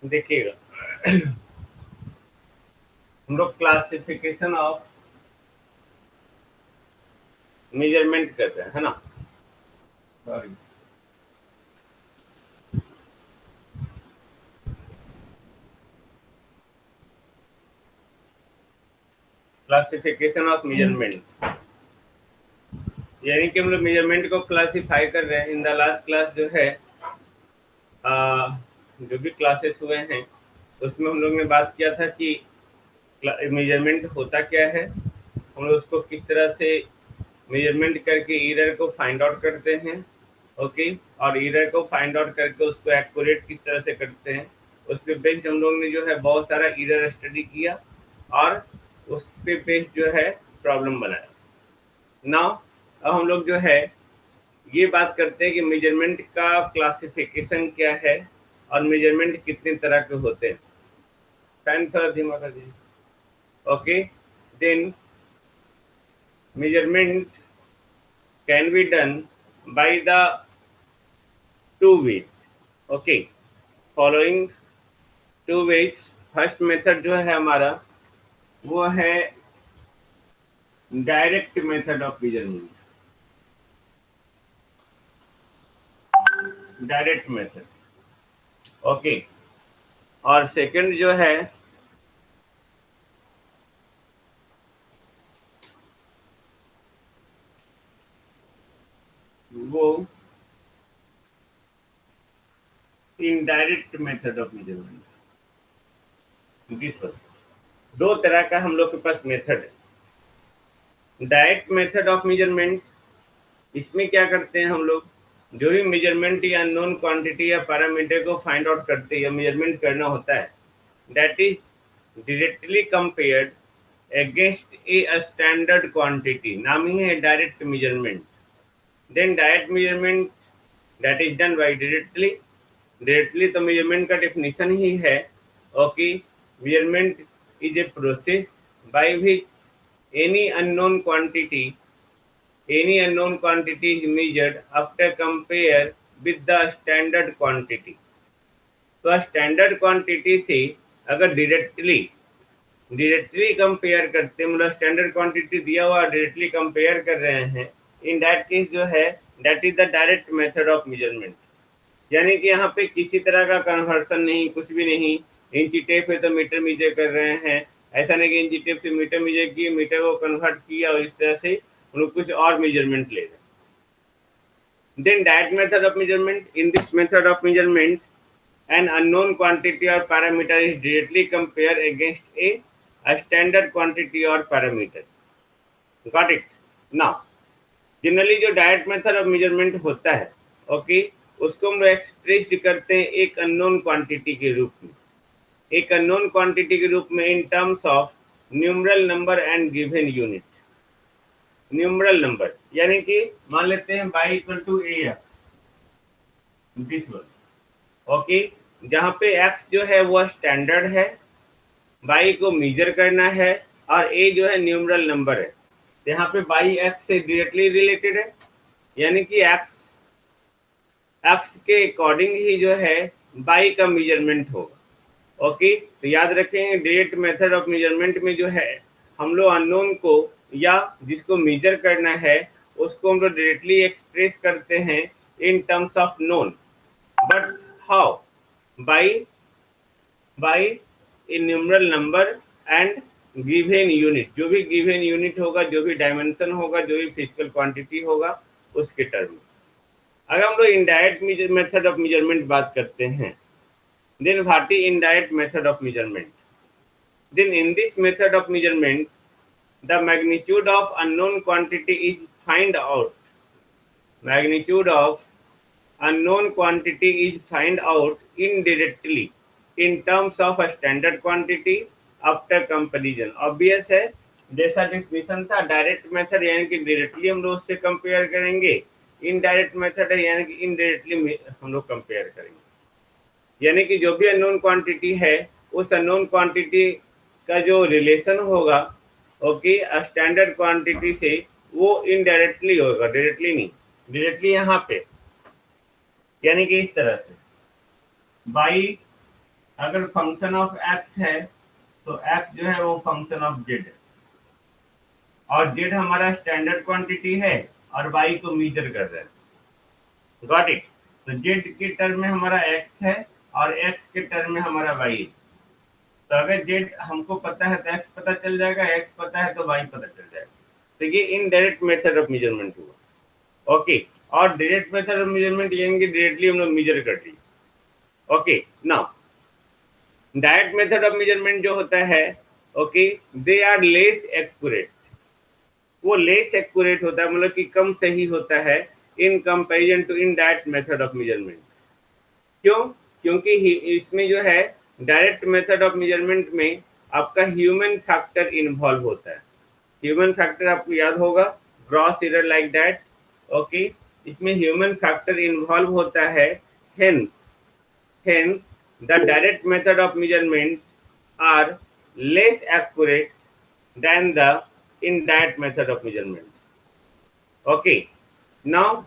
देखिएगा, हम लोग क्लासिफिकेशन ऑफ मेजरमेंट करते हैं, है ना। सॉरी, क्लासिफिकेशन ऑफ मेजरमेंट, यानी कि हम लोग मेजरमेंट को क्लासिफाई कर रहे हैं। इन द लास्ट क्लास जो है, जो भी क्लासेस हुए हैं उसमें हम लोग ने बात किया था कि मेजरमेंट होता क्या है, हम लोग उसको किस तरह से मेजरमेंट करके एरर को फाइंड आउट करते हैं। ओके, और एरर को फाइंड आउट करके उसको एक्यूरेट किस तरह से करते हैं। उसके बेस्ड हम लोग ने जो है बहुत सारा एरर स्टडी किया और उस पे बेस्ड जो है प्रॉब्लम बनाया। नाउ अब हम लोग जो है ये बात करते हैं कि मेजरमेंट का क्लासिफिकेशन क्या है और मेजरमेंट कितने तरह के होते हैं। फैन थोड़ा धीमा कर दीजिए। Okay, then measurement can be done by the two ways. Okay, following two ways. First method जो है हमारा वो है direct method of measurement, direct method. Okay, और सेकंड जो है वो इनडायरेक्ट मेथड ऑफ मेजरमेंट। दो तरह का हम लोग के पास मेथड है। डायरेक्ट मेथड ऑफ मेजरमेंट, इसमें क्या करते हैं हम लोग, जो भी मेजरमेंट या नोन क्वांटिटी या पैरामीटर को फाइंड आउट करते हैं या मेजरमेंट करना होता है, that is directly compared against a standard quantity, नाम ही है direct measurement. Then direct measurement that is done by directly. Directly तो मेजरमेंट का डेफिनेशन ही है, okay, measurement is a process by which any unknown quantity is measured after compare with the standard quantity। तो standard quantity से अगर directly compare करते हैं, मतलब स्टैंडर्ड क्वांटिटी दिया हुआ डायरेक्टली कंपेयर कर रहे हैं, इन दैट केस जो है that is the direct method of measurement. यानी कि यहाँ पे किसी तरह का कन्वर्सन नहीं, कुछ भी नहीं। इंची टेप है तो मीटर मेजर कर रहे हैं, ऐसा नहीं कि इंची टेप से मीटर मेजर किए, मीटर को कन्वर्ट किया और इस तरह से हम लोग कुछ और मेजरमेंट ले रहे हैं। Then direct method of measurement. In this method of measurement, an unknown quantity or parameter is directly compared against a standard quantity or parameter. Got it? Now, generally जो डायरेक्ट मेथड ऑफ मेजरमेंट होता है, okay, उसको हम लोग express करते हैं एक unknown quantity के रूप में, एक अननोन क्वांटिटी के रूप में in terms of numeral number and given unit. Numeral number यानी कि मान लेते हैं y equal to a x, this one. Okay, जहाँ पे x जो है वो स्टैंडर्ड है, y को मेजर करना है और a जो है न्यूमरल नंबर है। यहाँ पे y x से डायरेक्टली रिलेटेड है, यानी कि x के अकॉर्डिंग ही जो है y का मेजरमेंट होगा। ओके, तो याद रखें डायरेक्ट मेथड ऑफ मेजरमेंट में जो है हम लोग अननोन को या जिसको मेजर करना है उसको हम लोग डायरेक्टली एक्सप्रेस करते हैं in terms of known, but how, by a numeral number and given unit. जो भी गिवन यूनिट होगा, जो भी डायमेंशन होगा, जो भी फिजिकल क्वांटिटी होगा, उसके टर्म में। अगर हम लोग इनडायरेक्ट मेथड ऑफ मेजरमेंट बात करते हैं, then what is indirect method of measurement? Then in this method of measurement, the magnitude of unknown quantity is find out. Magnitude of unknown quantity is find out indirectly in terms of a standard quantity after comparison. Obvious है, जैसा definition था direct method यानी कि directly हम लोग उससे compare करेंगे, indirect method है यानी कि इनडायरेक्टली हम लोग कंपेयर करेंगे। यानी कि जो भी अननोन क्वांटिटी है उस अननोन क्वांटिटी का जो रिलेशन होगा, ओके, स्टैंडर्ड क्वांटिटी से, वो इनडायरेक्टली होगा, डायरेक्टली नहीं। डायरेक्टली यहाँ पे यानी कि इस तरह से बाई अगर फंक्शन ऑफ एक्स है तो एक्स जो है वो फंक्शन ऑफ जेड है, और जेड हमारा स्टैंडर्ड क्वांटिटी है और वाई को मीजर कर रहे हैं। Got it. तो जेड के टर्म में हमारा एक्स है और एक्स के टर्म में हमारा वाई है। तो अगर जेड हमको पता है तो एक्स पता चल जाएगा, एक्स पता है तो वाई पता चल जाएगा। तो ये इनडायरेक्ट मेथड ऑफ मेजरमेंट हुआ। ओके। और डायरेक्ट मेथड ऑफ मेजरमेंट यानी कि डायरेक्टली हम लोग मेजर कर रही है। Okay. Now direct method of measurement जो होता है, okay, they are less accurate. वो लेस एक्यूरेट होता है, मतलब कि कम सही होता है in comparison to indirect method of measurement. क्यों? क्योंकि इसमें जो है डायरेक्ट मेथड ऑफ मेजरमेंट में आपका ह्यूमन फैक्टर इन्वॉल्व होता है। ह्यूमन फैक्टर आपको याद होगा, gross error like that. Okay. इसमें ह्यूमन फैक्टर इन्वॉल्व होता है। Hence the direct method of measurement are less accurate than the indirect method of measurement. Okay. Now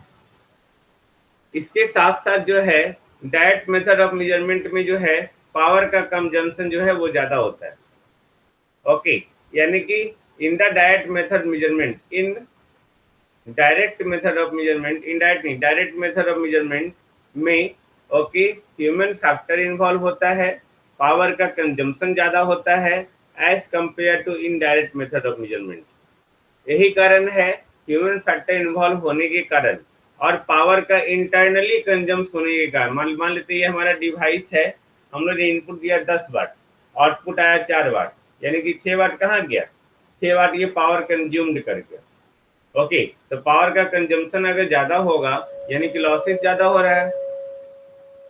इसके साथ साथ जो है डायरेक्ट मेथड ऑफ मेजरमेंट में जो है पावर का कंजम्पशन जो है वो ज्यादा होता है। ओके। यानी कि in the direct method measurement, in direct method of measurement, indirect नहीं, डायरेक्ट मेथड ऑफ मेजरमेंट में ओके ह्यूमन फैक्टर इन्वॉल्व होता है, पावर का कंजम्पशन ज्यादा होता है as compare to indirect method of measurement. यही कारण है ह्यूमन फैक्टर इन्वॉल्व होने के कारण और पावर का इंटरनली कंजम्स होने के कारण, मान लेते ये हमारा डिवाइस है, हम लोग ने इनपुट दिया 10 वाट, आउटपुट आया 4 वाट, यानी कि 6 वाट कहाँ गया, 6 वाट ये पावर कंज्यूम्ड कर गया। ओके। तो पावर का कंजम्पशन अगर ज्यादा होगा यानी कि लॉसेस ज्यादा हो रहा है,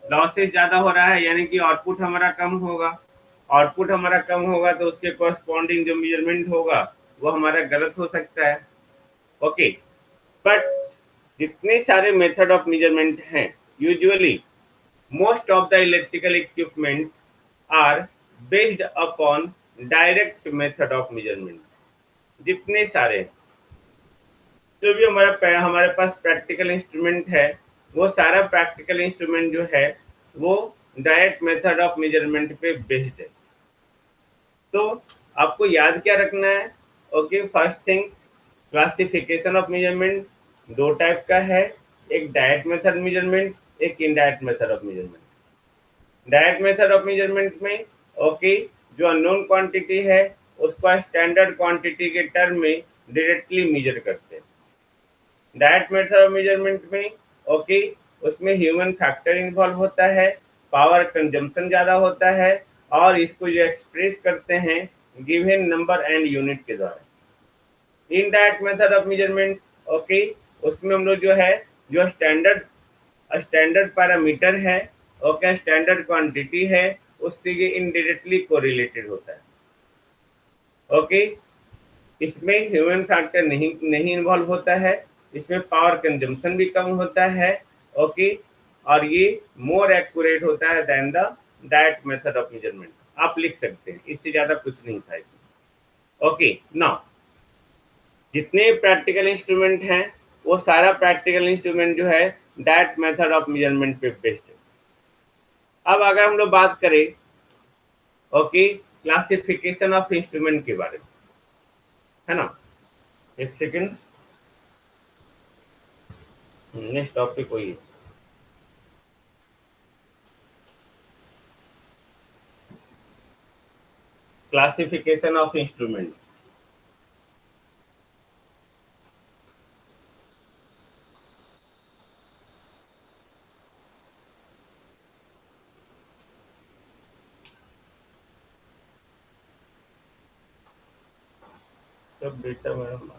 लॉसेस ज्यादा हो रहा है यानी कि आउटपुट हमारा कम होगा, आउटपुट हमारा कम होगा तो उसके कॉरस्पॉन्डिंग जो मेजरमेंट होगा वो हमारा गलत हो सकता है। ओके। बट जितने सारे मेथड ऑफ मेजरमेंट हैं, usually most of the electrical equipment are based upon direct method of measurement. जितने सारे जो भी हमारे पास प्रैक्टिकल इंस्ट्रूमेंट है, वो सारा प्रैक्टिकल इंस्ट्रूमेंट जो है वो डायरेक्ट मेथड ऑफ मेजरमेंट पे बेस्ड है। तो आपको याद क्या रखना है? Okay, first things, classification of measurement दो टाइप का है, एक डायरेक्ट मेथड मेजरमेंट, एक indirect method of measurement. Direct method of measurement में ओके जो अननोन क्वांटिटी है उसको स्टैंडर्ड क्वांटिटी के टर्म में डायरेक्टली मेजर करते हैं। डायरेक्ट मेथड ऑफ मेजरमेंट में ओके उसमें ह्यूमन फैक्टर इन्वॉल्व होता है, पावर कंजम्पशन ज्यादा होता है और इसको जो एक्सप्रेस करते हैं गिवन नंबर एंड यूनिट के द्वारा। Indirect method of measurement okay उसमें हम लोग जो है जो स्टैंडर्ड पैरामीटर है, ओके स्टैंडर्ड क्वांटिटी है, उससे ये इनडायरेक्टली कोरिलेटेड होता है। ओके। इसमें ह्यूमन फैक्टर नहीं इन्वॉल्व होता है, इसमें पावर कंजम्पशन भी कम होता है। ओके। और ये मोर एक्यूरेट होता है then the direct method of measurement. आप लिख सकते हैं, इससे ज्यादा कुछ नहीं था इसमें। ओके। नाउ जितने प्रैक्टिकल इंस्ट्रूमेंट हैं वो सारा प्रैक्टिकल इंस्ट्रूमेंट जो है डायरेक्ट मेथड ऑफ मेजरमेंट पे बेस्ड है। अब अगर हम लोग बात करें ओके क्लासिफिकेशन ऑफ इंस्ट्रूमेंट के बारे में, है ना, एक सेकंड, नेक्स्ट टॉपिक वही है। Classification of instrument. सब डेटा मैडम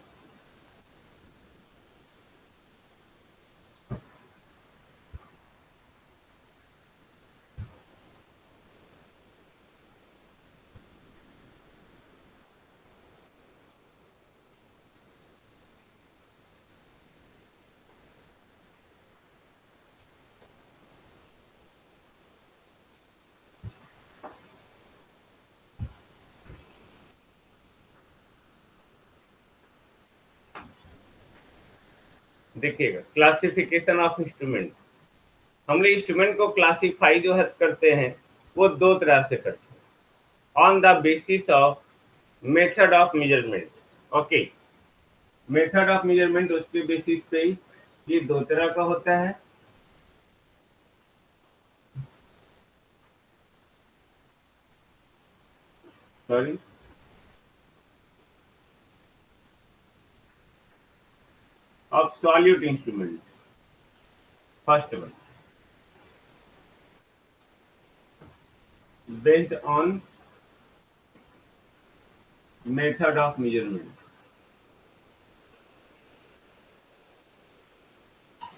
देखिएगा, क्लासिफिकेशन ऑफ इंस्ट्रूमेंट, हम लोग इंस्ट्रूमेंट को क्लासीफाई जो है करते हैं वो दो तरह से करते हैं, on the basis of method of measurement. Okay, method of measurement उसके बेसिस पे ही ये दो तरह का होता है। Sorry, of solute instrument, first one based on method of measurement,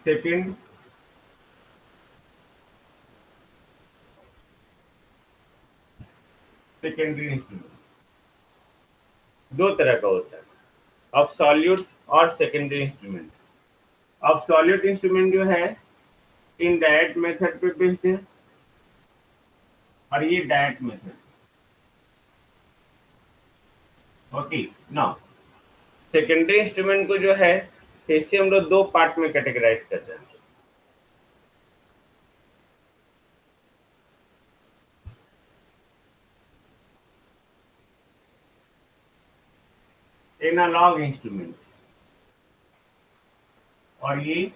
second secondary instrument. दो तरह का होता है, अब्सोल्यूट और सेकेंडरी इंस्ट्रूमेंट। अब्सोल्यूट इंस्ट्रूमेंट जो है इन डायरेक्ट मेथड पे बेस्ड है, और ये direct method. Okay, now secondary instrument को जो है फिर से हम लोग दो पार्ट में कैटेगराइज करते हैं। एनालॉग इंस्ट्रूमेंट और ये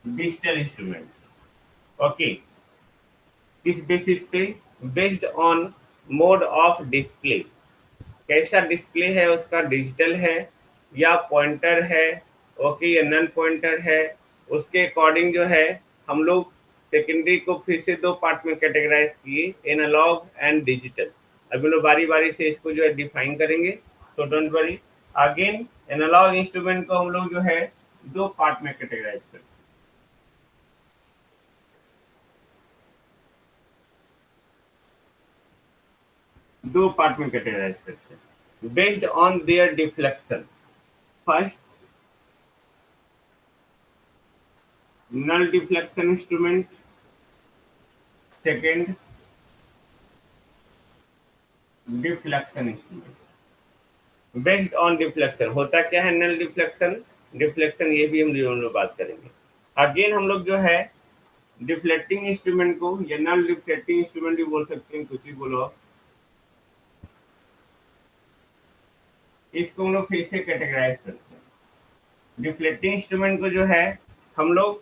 डिजिटल इंस्ट्रूमेंट। ओके, किस बेसिस पे? Based on mode of display, कैसा डिस्प्ले है उसका, डिजिटल है या पॉइंटर है, ओके, या नन पॉइंटर है, उसके अकॉर्डिंग जो है हम लोग सेकेंडरी को फिर से दो पार्ट में कैटेगराइज किए, एनालॉग एंड डिजिटल। अभी लोग बारी बारी से इसको जो है डिफाइन करेंगे, तो don't worry. Again analog instrument को हम लोग जो है दो पार्ट में कैटेगराइज करते हैं, दो पार्ट में कैटेगराइज करते हैं based on their deflection. First, null deflection instrument, second deflection instrument. Based on deflection होता क्या है, नल डिफ्लेक्शन, डिफ्लेक्शन ये भी हम लोग बात करेंगे। अगेन हम लोग जो है डिफ्लेक्टिंग इंस्ट्रूमेंट को या नल डिफ्लेक्टिंग इंस्ट्रूमेंट भी बोल सकते हैं, कुछ भी बोलो आप, इसको हम लोग फिर से कैटेगराइज करते हैं। डिफ्लेक्टिंग इंस्ट्रूमेंट को जो है हम लोग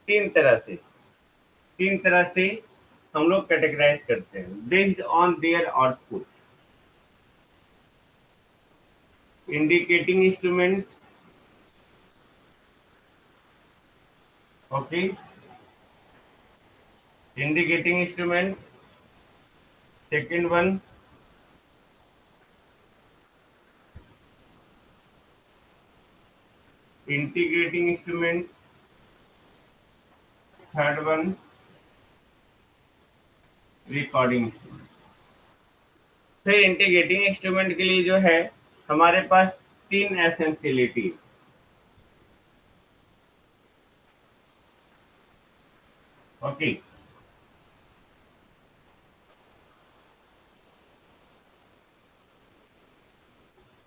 तीन तरह से हम लोग कैटेगराइज करते हैं based on their output. Indicating instrument, okay, indicating instrument, second one integrating instrument, third one recording instrument. फिर इंटीग्रेटिंग इंस्ट्रूमेंट के लिए जो है हमारे पास तीन essentiality. Okay,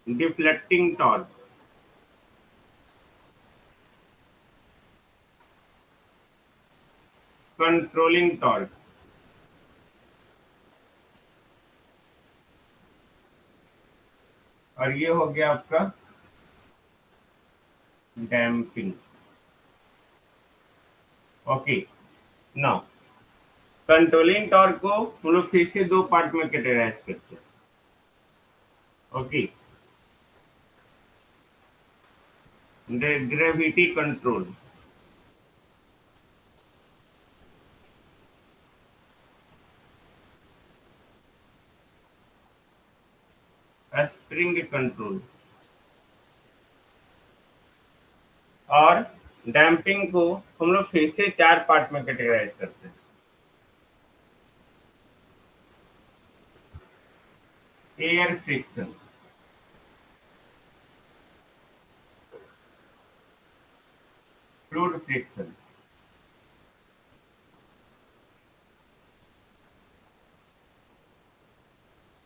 deflecting torque, controlling torque, और ये हो गया आपका damping. Okay, now controlling torque को हम लोग फिर से दो पार्ट में कैटेगराइज करते हैं। Okay, gravity control, spring control, और डैम्पिंग को हम लोग फिर से चार पार्ट में कैटेगराइज करते हैं। Air friction, fluid friction,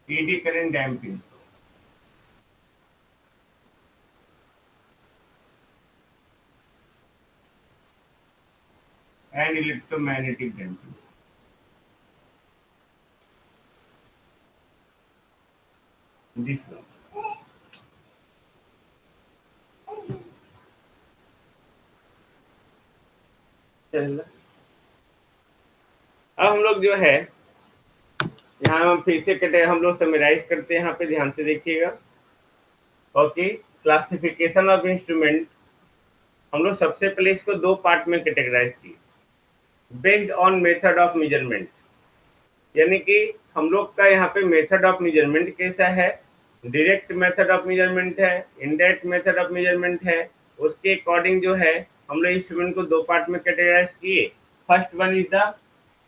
ED current damping, and electromagnetic damping. This one. अब हम लोग जो है यहाँ हम फिर से कटे हम लोग समराइज करते हैं, यहाँ पे ध्यान से देखिएगा। ओके, क्लासिफिकेशन ऑफ इंस्ट्रूमेंट, हम लोग सबसे पहले इसको दो पार्ट में कैटेगराइज किए, based on method of measurement. यानी कि हम लोग का यहाँ पे मेथड ऑफ मेजरमेंट कैसा है, डायरेक्ट मेथड ऑफ मेजरमेंट है, इनडायरेक्ट मेथड ऑफ मेजरमेंट है। उसके अकॉर्डिंग जो है हम लोग इंस्ट्रूमेंट को दो पार्ट में कैटेगराइज किए। First one is the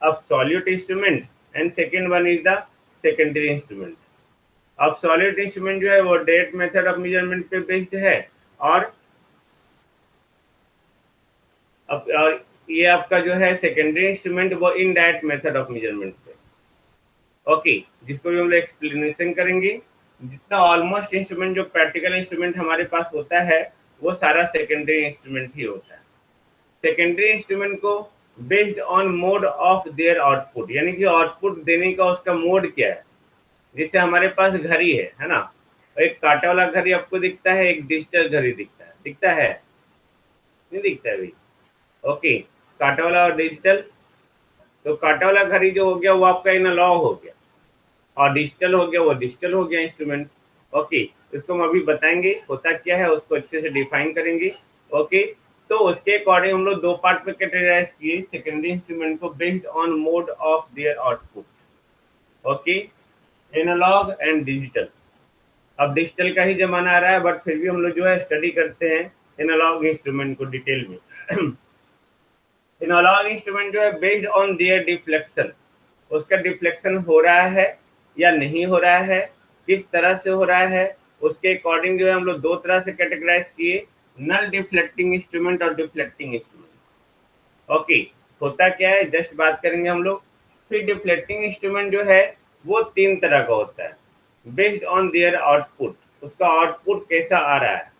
absolute instrument and second one is the secondary instrument. Absolute instrument जो है वो डायरेक्ट मेथड ऑफ मेजरमेंट पे बेस्ड है, और और ये आपका जो है सेकेंडरी इंस्ट्रूमेंट वो इनडायरेक्ट मेथड ऑफ मेजरमेंट पे। ओके, जिसको भी हम लोग एक्सप्लेनेशन करेंगे। जितना ऑलमोस्ट इंस्ट्रूमेंट जो प्रैक्टिकल इंस्ट्रूमेंट हमारे पास होता है वो सारा सेकेंडरी इंस्ट्रूमेंट ही होता है। सेकेंडरी इंस्ट्रूमेंट को based on mode of their output, यानी कि आउटपुट देने का उसका मोड क्या है। जैसे हमारे पास घड़ी है ना, एक कांटा वाला घड़ी आपको दिखता है, एक डिजिटल घड़ी दिखता है नहीं दिखता है भाई। ओके, कांटा वाला और डिजिटल, तो कांटा वाला घड़ी जो हो गया वो आपका एनालॉग हो गया, और डिजिटल हो गया वो डिजिटल हो गया इंस्ट्रूमेंट। ओके, इसको हम अभी बताएंगे होता क्या है, उसको अच्छे से डिफाइन करेंगे। ओके, तो उसके अकॉर्डिंग हम लोग दो पार्ट में कैटेगराइज किए सेकेंडरी इंस्ट्रूमेंट को based on mode of their output. Okay, analog and digital. अब डिजिटल का ही जमाना आ रहा है, बट फिर भी हम लोग जो है स्टडी करते हैं एनालॉग इंस्ट्रूमेंट को डिटेल में। एनालॉग इंस्ट्रूमेंट जो है बेस्ड ऑन देयर डिफ्लेक्शन, उसका डिफ्लेक्शन हो रहा है या नहीं हो रहा है, किस तरह से हो रहा है, उसके अकॉर्डिंग जो है हम लोग दो तरह से कैटेगराइज किए, नल डिफ्लेक्टिंग इंस्ट्रूमेंट और डिफ्लेक्टिंग इंस्ट्रूमेंट। ओके, होता क्या है जस्ट बात करेंगे हम लोग। फिर डिफ्लेक्टिंग इंस्ट्रूमेंट जो है वो तीन तरह का होता है, बेस्ड ऑन देयर आउटपुट, उसका आउटपुट कैसा आ रहा है।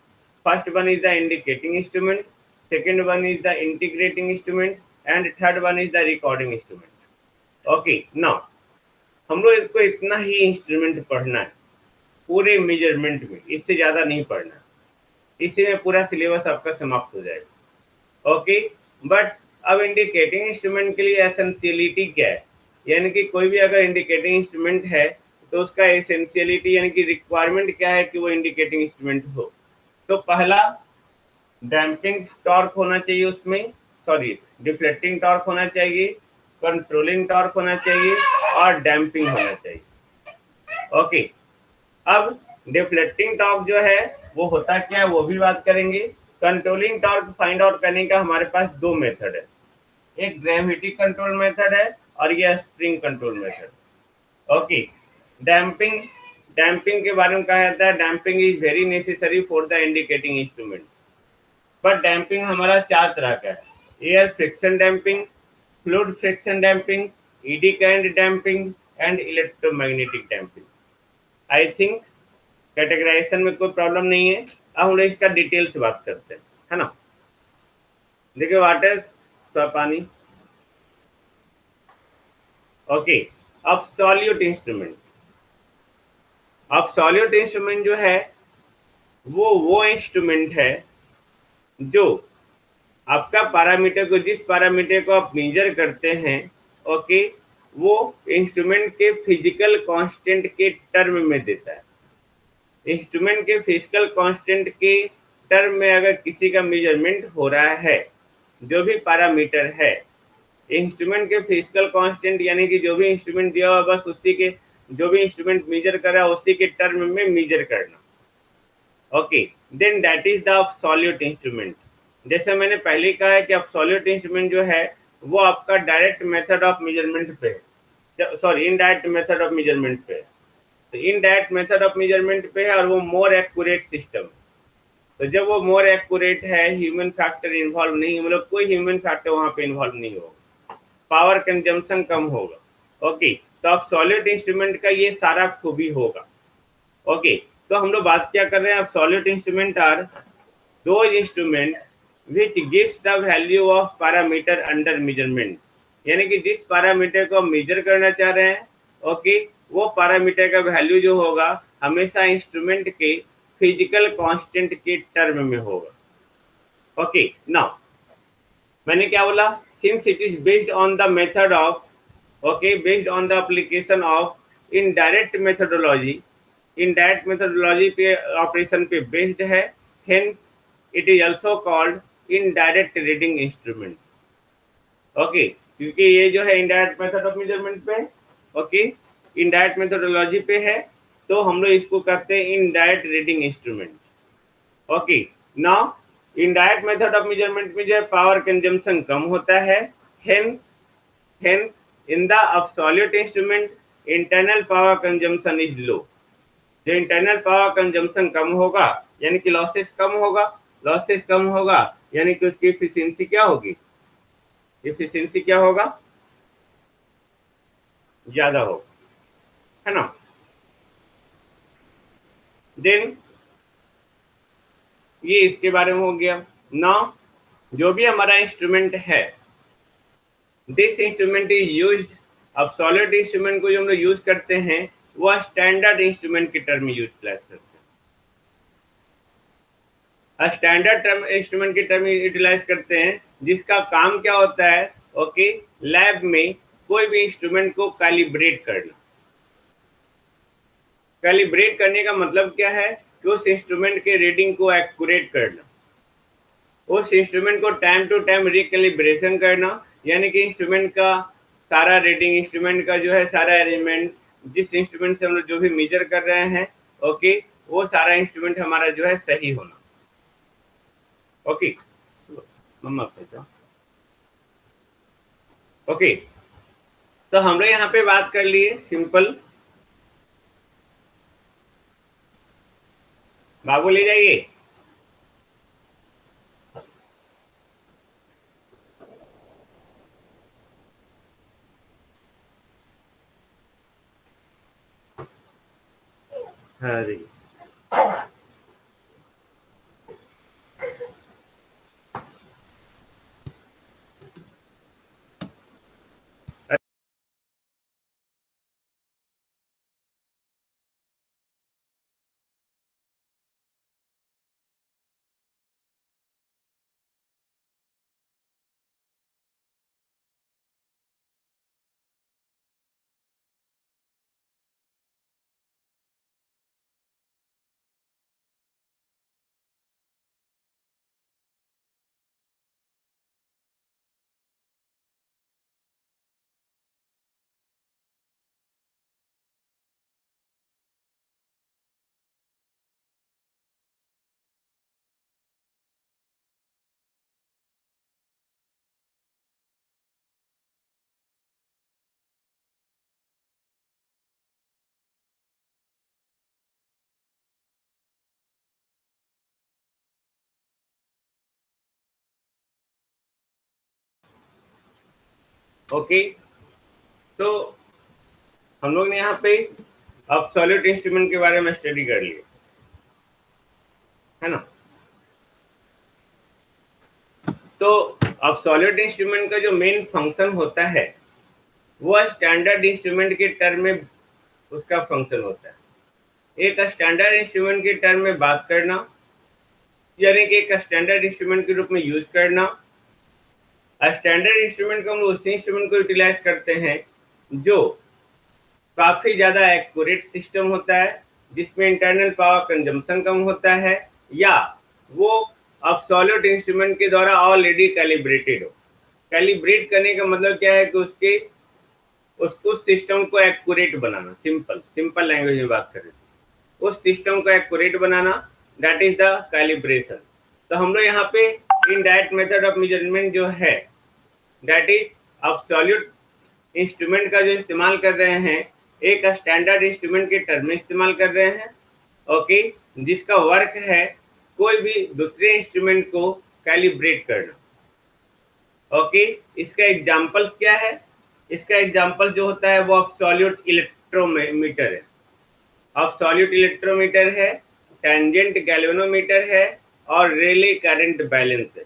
First one is the indicating instrument, second one is the integrating instrument, and third one is the recording instrument. Okay, now हम लोग इसको इतना ही इंस्ट्रूमेंट पढ़ना है पूरे मेजरमेंट में, इससे ज़्यादा नहीं पढ़ना, इसी में पूरा सिलेबस आपका समाप्त हो जाएगा। ओके, बट अब इंडिकेटिंग इंस्ट्रूमेंट के लिए एसेंशियलिटी क्या है, यानी कि कोई भी अगर इंडिकेटिंग इंस्ट्रूमेंट है तो उसका एसेंशियलिटी यानी कि रिक्वायरमेंट क्या है कि वो इंडिकेटिंग इंस्ट्रूमेंट हो। तो पहला, डैम्पिंग टॉर्क होना चाहिए उसमें, सॉरी डिफ्लेक्टिंग टॉर्क होना चाहिए, कंट्रोलिंग टॉर्क होना चाहिए, और डैम्पिंग होना चाहिए। ओके, अब डिफ्लेक्टिंग टॉर्क जो है वो होता क्या है वो भी बात करेंगे। कंट्रोलिंग टॉर्क फाइंड आउट करने का हमारे पास दो मेथड है, एक ग्रेविटी कंट्रोल मेथड है और यह spring control method. Okay, damping, damping के बारे में कहा जाता है damping is very necessary for the indicating instrument. पर डैम्पिंग हमारा चार तरह का है, air friction damping, fluid friction damping, eddy current damping, and electromagnetic damping. I think categorization में कोई प्रॉब्लम नहीं है। अब हम लोग इसका डिटेल से बात करते हैं, है ना। देखिए वाटर, पानी। ओके, अब सॉल्यूट इंस्ट्रूमेंट, अब सॉल्यूट इंस्ट्रूमेंट जो है वो इंस्ट्रूमेंट है जो आपका पैरामीटर को, जिस पैरामीटर को आप मेजर करते हैं, ओके, वो इंस्ट्रूमेंट के फिजिकल कांस्टेंट के टर्म में देता है। इंस्ट्रूमेंट के फिजिकल कांस्टेंट के टर्म में अगर किसी का मेजरमेंट हो रहा है, जो भी पैरामीटर है, इंस्ट्रूमेंट के फिजिकल कांस्टेंट यानी कि जो भी इंस्ट्रूमेंट दिया हुआ बस उसी के, जो भी इंस्ट्रूमेंट मेजर कर रहा है उसी के टर्म में मेजर करना। Okay, then that is the absolute instrument. जैसे मैंने पहले कहा है कि अब्सोल्यूट इंस्ट्रूमेंट जो है वो आपका डायरेक्ट मेथड ऑफ मेजरमेंट पे है, sorry indirect method of measurement पे है। तो इनडायरेक्ट मेथड ऑफ मेजरमेंट पे है और वो मोर एक्यूरेट सिस्टम। तो जब वो मोर एक्यूरेट है, ह्यूमन फैक्टर इन्वॉल्व नहीं, मतलब कोई ह्यूमन फैक्टर वहाँ पे इन्वॉल्व नहीं होगा, पावर कंजम्पशन कम होगा। ओके, तो अब सॉलिड इंस्ट्रूमेंट का ये सारा खूबी होगा। ओके, तो हम लोग बात क्या कर रहे हैं, अब solid instrument are those instrument which gives the value of parameter under measurement, यानी कि जिस पैरामीटर को हम मेजर करना चाह रहे हैं, ओके, वो पैरामीटर का वैल्यू जो होगा हमेशा इंस्ट्रूमेंट के फिजिकल कांस्टेंट के टर्म में होगा। ओके, नाउ मैंने क्या बोला, since it is based on the method of, okay, based on the application of indirect methodology, indirect methodology पे ऑपरेशन पे बेस्ड है, hence it is also called indirect reading instrument. Okay, क्योंकि ये जो है इनडायरेक्ट मेथड ऑफ मेजरमेंट पे, okay, indirect methodology पे है, तो हम लोग इसको कहते हैं indirect reading instrument. Okay, now indirect method of measurement में जो है पावर कंजम्पशन कम होता है, hence in the absolute instrument internal power consumption is low. जो इंटरनल पावर कंजम्पशन कम होगा यानी कि लॉसेस कम होगा, लॉसेस कम होगा यानी कि उसकी एफिशिएंसी क्या होगी, एफिशिएंसी क्या होगा, ज्यादा होगा, है ना। देन ये इसके बारे में हो गया। नाउ जो भी हमारा इंस्ट्रूमेंट है, दिस इंस्ट्रूमेंट इज यूज्ड, अब सॉलिड इंस्ट्रूमेंट को जो हम लोग यूज करते हैं वह स्टैंडर्ड इंस्ट्रूमेंट के टर्म यूटिलाइज करते हैं, स्टैंडर्ड टर्म इंस्ट्रूमेंट के टर्म यूटिलाइज करते हैं, जिसका काम क्या होता है, ओके, लैब में कोई भी इंस्ट्रूमेंट को कैलिब्रेट करना। कैलिब्रेट करने का मतलब क्या है कि उस इंस्ट्रूमेंट के रीडिंग को एक्यूरेट करना, उस इंस्ट्रूमेंट को टाइम टू टाइम रिकैलिब्रेशन करना, यानी कि इंस्ट्रूमेंट का सारा रीडिंग, इंस्ट्रूमेंट का जो है सारा अरेंजमेंट, जिस इंस्ट्रूमेंट से हम लोग जो भी मेजर कर रहे हैं, ओके, वो सारा इंस्ट्रूमेंट हमारा जो है सही होना। ओके, मम्मा पैसा, ओके, तो हम लोग यहाँ पे बात कर लिए सिंपल, बाबू ले जाइए। हरी ओके, तो हम लोग ने यहाँ पे अब सॉलिड इंस्ट्रूमेंट के बारे में स्टडी कर लिया, है ना। तो अब सॉलिड इंस्ट्रूमेंट का जो मेन फंक्शन होता है वह स्टैंडर्ड इंस्ट्रूमेंट के टर्म में उसका फंक्शन होता है। एक स्टैंडर्ड इंस्ट्रूमेंट के टर्म में बात करना, यानी कि एक स्टैंडर्ड इंस्ट्रूमेंट के रूप में यूज करना। स्टैंडर्ड इंस्ट्रूमेंट को हम लोग उसी इंस्ट्रूमेंट को यूटिलाइज करते हैं जो काफी ज्यादा एक्यूरेट सिस्टम होता है, जिसमें इंटरनल पावर कंजम्पशन कम होता है, या वो एब्सोल्यूट इंस्ट्रूमेंट के द्वारा ऑलरेडी कैलिब्रेटेड हो। कैलिब्रेट करने का मतलब क्या है कि उसके उसको सिस्टम को एक्यूरेट बनाना, सिंपल लैंग्वेज में बात करें उस सिस्टम को accurate banana, that is the calibration. तो हम लोग यहाँ पे इनडायरेक्ट मेथड ऑफ मेजरमेंट जो है, दैट इज एब्सोल्यूट इंस्ट्रूमेंट का जो इस्तेमाल कर रहे हैं, एक स्टैंडर्ड इंस्ट्रूमेंट के टर्म में इस्तेमाल कर रहे हैं, ओके, जिसका वर्क है कोई भी दूसरे इंस्ट्रूमेंट को कैलिब्रेट करना। ओके, इसका एग्जांपल्स क्या है, इसका एग्जांपल जो होता है वो एब्सोल्यूट इलेक्ट्रोमीटर है, एब्सोल्यूट इलेक्ट्रोमीटर है, टेंजेंट गैल्वेनोमीटर है, और रेले करंट बैलेंस है।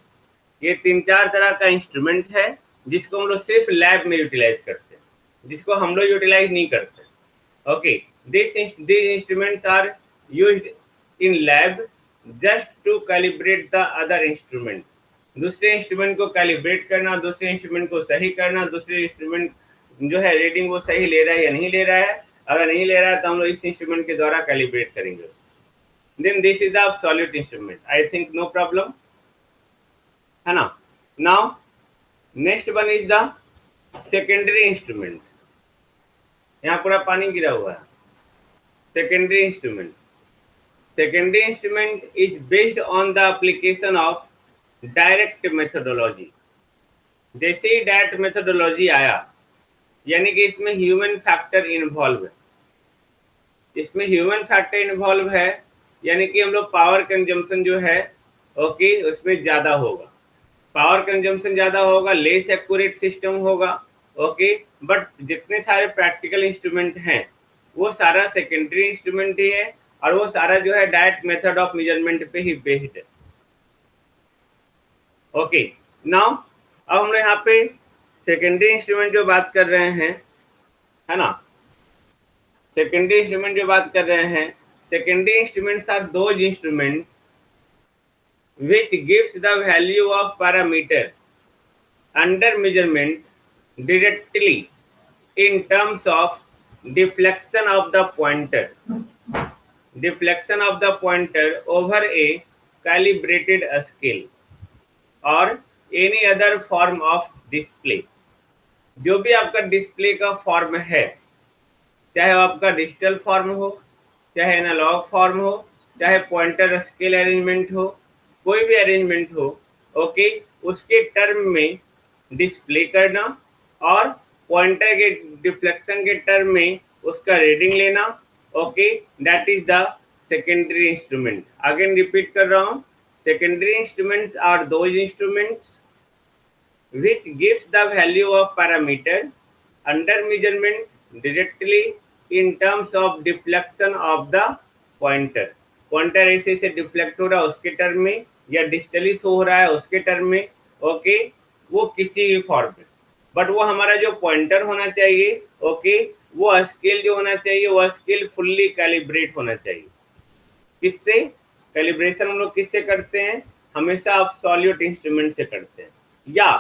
ये 3-4 तरह का इंस्ट्रूमेंट है जिसको हम लोग सिर्फ लैब में यूटिलाइज करते हैं, जिसको हम लोग यूटिलाइज नहीं करते। Okay, these instruments are used in lab just to calibrate the other instrument. दूसरे इंस्ट्रूमेंट को कैलिब्रेट करना, दूसरे इंस्ट्रूमेंट को सही करना, दूसरे इंस्ट्रूमेंट जो है रीडिंग वो सही ले रहा है या नहीं ले रहा है। अगर नहीं ले रहा है तो हम लोग इस इंस्ट्रूमेंट के द्वारा कैलिब्रेट करेंगे। Then this is the absolute instrument. I think no problem है ना। Now next one is the secondary instrument. यहाँ पूरा पानी गिरा हुआ है। Secondary instrument, secondary instrument is based on the application of direct methodology. जैसे ही डायरेक्ट मेथोडोलॉजी आया, यानी कि इसमें ह्यूमन फैक्टर इन्वॉल्व है। इसमें ह्यूमन फैक्टर इन्वॉल्व है, यानी कि हम लोग पावर कंजम्पशन जो है ओके उसमें ज़्यादा होगा। पावर कंजम्पशन ज़्यादा होगा, लेस एक्यूरेट सिस्टम होगा ओके। बट जितने सारे प्रैक्टिकल इंस्ट्रूमेंट हैं वो सारा सेकेंडरी इंस्ट्रूमेंट ही है, और वो सारा जो है डायरेक्ट मेथड ऑफ मेजरमेंट पे ही बेस्ड है ओके। नाउ अब हम लोग यहाँ पे सेकेंडरी इंस्ट्रूमेंट जो बात कर रहे हैं है ना, सेकेंडरी इंस्ट्रूमेंट जो बात कर रहे हैं, secondary instruments are those instrument which gives the value of parameter under measurement directly in terms of deflection of the pointer over a calibrated scale or any other form of display। जो भी आपका display का form है, चाहे आपका digital form हो, चाहे analogue form हो, चाहे पॉइंटर स्केल अरेंजमेंट हो, कोई भी अरेंजमेंट हो ओके, उसके टर्म में डिस्प्ले करना और पॉइंटर के डिफ्लेक्शन के टर्म में उसका रीडिंग लेना okay, that is the secondary instrument. Again repeat कर रहा हूँ, secondary instruments are those instruments which gives the value of parameter under measurement directly in terms of deflection of the pointer। Pointer ऐसे से deflect हो रहा है उसके term में, या डिजिटली शो हो रहा है उसके टर्म में ओके, वो किसी भी फॉर्म में। बट वो हमारा जो पॉइंटर होना चाहिए ओके, वो स्केल जो होना चाहिए वो स्केल फुल्ली कैलिब्रेट होना चाहिए। किससे कैलिब्रेशन हम लोग किससे करते हैं? हमेशा एब्सोल्यूट इंस्ट्रूमेंट से करते हैं। या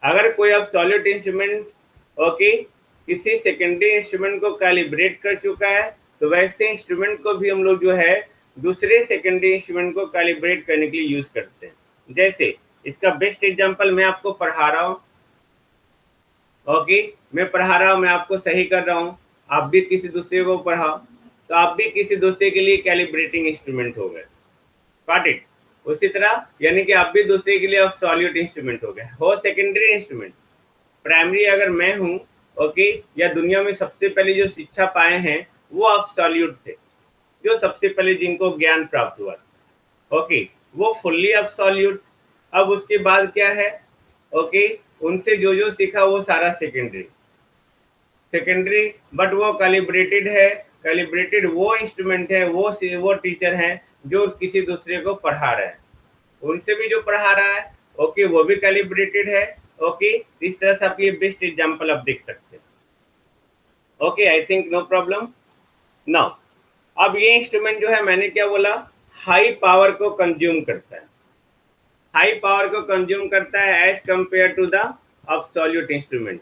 अगर कोई एब्सोल्यूट इंस्ट्रूमेंट ओके किसी सेकेंडरी इंस्ट्रूमेंट को कैलिब्रेट कर चुका है, तो वैसे इंस्ट्रूमेंट को भी हम लोग जो है दूसरे सेकेंडरी इंस्ट्रूमेंट को कैलिब्रेट करने के लिए यूज करते हैं। जैसे इसका बेस्ट एग्जांपल मैं आपको पढ़ा रहा हूँ ओके, मैं पढ़ा रहा हूँ, मैं आपको सही कर रहा हूँ, आप भी किसी दूसरे को पढ़ाओ, तो आप भी किसी दूसरे के लिए कैलिब्रेटिंग इंस्ट्रूमेंट हो गए। Got it? उसी तरह यानी कि आप भी दूसरे के लिए एब्सोल्यूट इंस्ट्रूमेंट हो गए। हो सेकेंडरी इंस्ट्रूमेंट, प्राइमरी अगर मैं हूँ ओके, या दुनिया में सबसे पहले जो शिक्षा पाए हैं वो एब्सोल्यूट थे, जो सबसे पहले जिनको ज्ञान प्राप्त हुआ ओके, वो फुल्ली एब्सोल्यूट। अब उसके बाद क्या है ओके, उनसे जो जो सीखा वो सारा सेकेंडरी, बट वो कैलिब्रेटेड है। कैलिब्रेटेड वो इंस्ट्रूमेंट है, वो टीचर है जो किसी दूसरे को पढ़ा रहा है, उनसे भी जो पढ़ा रहा है ओके वो भी कैलिब्रेटेड है ओके। इस तरह से आप ये बेस्ट एग्जांपल आप देख सकते हैं okay. I think no problem. Now अब ये इंस्ट्रूमेंट जो है, मैंने क्या बोला, हाई पावर को कंज्यूम करता है, हाई पावर को कंज्यूम करता है as compare to the absolute instrument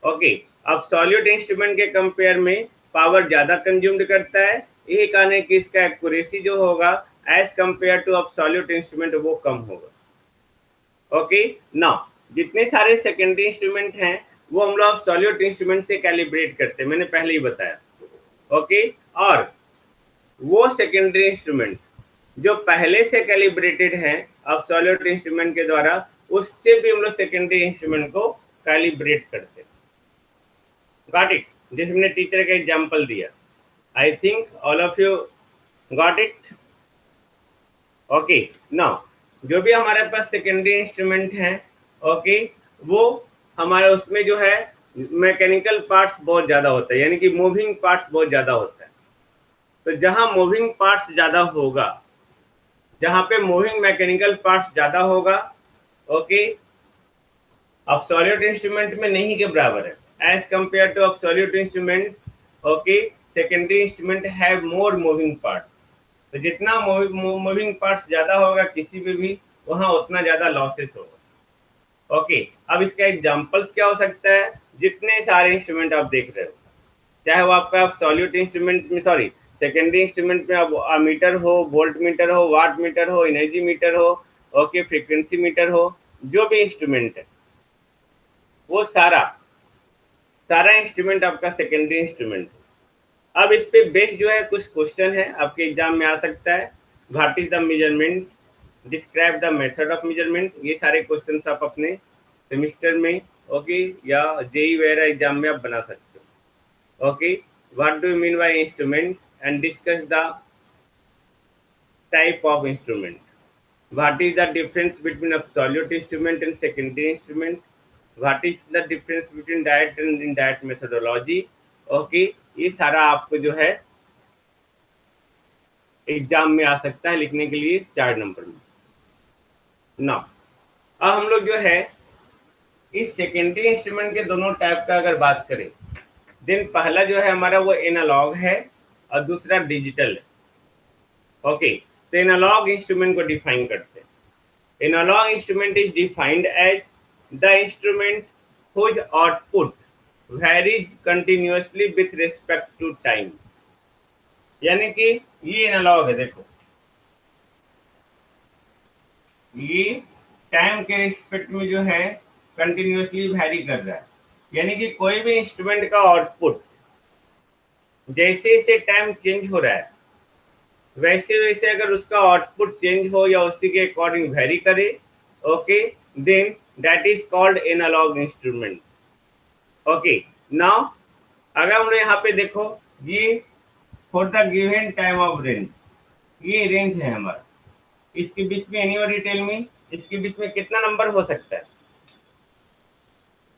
okay. Absolute instrument के कंपेयर में पावर ज्यादा कंज्यूम्ड करता है, यही कारण है कि इसका एक्यूरेसी जो होगा as compare to absolute instrument वो कम होगा ओके। नाउ जितने सारे सेकेंडरी इंस्ट्रूमेंट हैं वो हम लोग एब्सोल्यूट इंस्ट्रूमेंट से कैलिब्रेट करते हैं, मैंने पहले ही बताया ओके। और वो सेकेंडरी इंस्ट्रूमेंट जो पहले से कैलिब्रेटेड है एब्सोल्यूट इंस्ट्रूमेंट के द्वारा, उससे भी हम लोग सेकेंडरी इंस्ट्रूमेंट को कैलिब्रेट करते हैं। Got it? जैसे हमने टीचर का एग्जांपल दिया, I think all of you got it okay. Now जो भी हमारे पास सेकेंडरी इंस्ट्रूमेंट हैं ओके, वो हमारे उसमें जो है मैकेनिकल पार्ट्स बहुत ज़्यादा होता है, यानी कि मूविंग पार्ट्स बहुत ज़्यादा होता है। तो जहाँ मूविंग पार्ट्स ज़्यादा होगा, जहाँ पे मूविंग मैकेनिकल पार्ट्स ज़्यादा होगा ओके, एब्सोल्यूट इंस्ट्रूमेंट में नहीं के बराबर है। As compare to absolute instruments okay, secondary instrument have more moving parts. तो जितना मूविंग पार्ट्स ज़्यादा होगा किसी भी वहाँ उतना ज़्यादा लॉसेस होगा। ओके, अब इसका एग्जांपल्स क्या हो सकता है? जितने सारे इंस्ट्रूमेंट आप देख रहे हो, चाहे वो आपका सॉल्यूट इंस्ट्रूमेंट में, सॉरी सेकेंडरी इंस्ट्रूमेंट में, अब मीटर हो, वोल्ट मीटर हो, वाट मीटर हो, एनर्जी मीटर हो, ओके, फ्रीक्वेंसी मीटर हो, जो भी इंस्ट्रूमेंट है वो सारा सारा इंस्ट्रूमेंट आपका सेकेंडरी इंस्ट्रूमेंट। अब इस पे बेस्ड जो है कुछ क्वेश्चन है आपके एग्जाम में आ सकता है। What is the measurement, describe the method of measurement, ये सारे क्वेश्चन आप अपने सेमिस्टर में, ओके, या जेई वगैरह एग्जाम में आप बना सकते हो। Okay, what do you mean by instrument and discuss the type of instrument. What is the difference between absolute instrument and secondary instrument? What is the difference between direct and indirect methodology? Okay, ये सारा आपको जो है exam में आ सकता है लिखने के लिए 4 नंबर में। ना अब हम लोग जो है इस सेकेंडरी इंस्ट्रूमेंट के दोनों टाइप का अगर बात करें, देन पहला जो है हमारा वो एनालॉग है और दूसरा डिजिटल है। ओके, तो एनालॉग इंस्ट्रूमेंट को डिफाइन करते हैं। Analog instrument is defined as the instrument whose output varies continuously with respect to time। यानी कि ये एनालॉग है, देखो ये टाइम के रिस्पेक्ट में जो है कंटिन्यूसली वैरी कर रहा है। यानी कि कोई भी इंस्ट्रूमेंट का आउटपुट जैसे जैसे टाइम चेंज हो रहा है वैसे वैसे अगर उसका आउटपुट चेंज हो या उसी के अकॉर्डिंग वेरी करे, okay, then that is called analog instrument. Okay, now अगर हम लोग यहाँ पे देखो, ये for the given time of range, ये रेंज है हमारा, इसके बीच में एनीबॉडी टेल मी, इसके बीच में कितना नंबर हो सकता है?